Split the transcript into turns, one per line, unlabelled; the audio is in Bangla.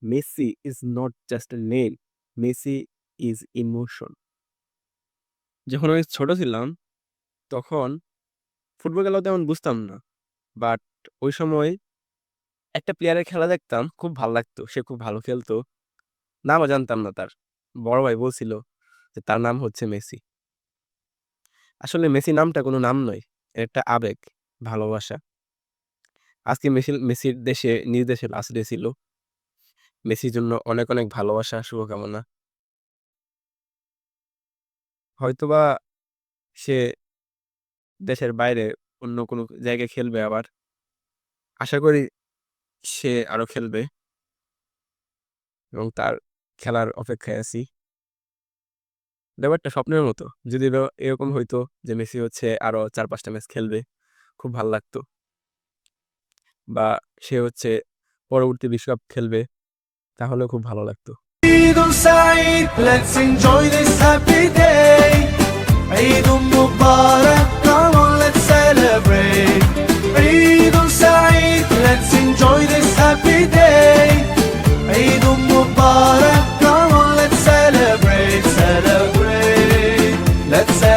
Messi is not just a name, Messi is emotion. যখন আমি ছোট ছিলাম তখন ফুটবল খেলাও তেমন বুঝতাম না। বাট ওই সময় একটা প্লেয়ারের খেলা দেখতাম, খুব ভাল লাগতো। সে খুব ভালো খেলতো। নামও জানতাম না তার। বড় ভাই বলছিল যে তার নাম হচ্ছে মেসি। আসলে মেসি নামটা কোনো নাম নয়। এর একটা আবেগ, ভালোবাসা। আজকে মেসির দেশে নিজ দেশে লাস্ট ডে ছিল। মেসির জন্য অনেক, অনেক ভালোবাসা, শুভকামনা। হয়তোবা সে দেশের বাইরে অন্য কোনো জায়গায় খেলবে আবার। আশা করি সে আরো খেলবে এবং তার খেলার অপেক্ষায় আছি। ব্যাপারটা স্বপ্নের মতো। যদি এরকম হইতো যে মেসি হচ্ছে আরো ৪-৫ টা ম্যাচ খেলবে, খুব ভাল লাগতো। বা সে হচ্ছে পরবর্তী বিশ্বকাপ খেলবে, তাহলেও খুব ভালো লাগতো।
Eid Saeed, let's enjoy this happy day. Eid Mubarak, come on, let's celebrate. Eid Saeed, let's enjoy this happy day. Eid Mubarak, come on, let's celebrate, celebrate. Let's celebrate.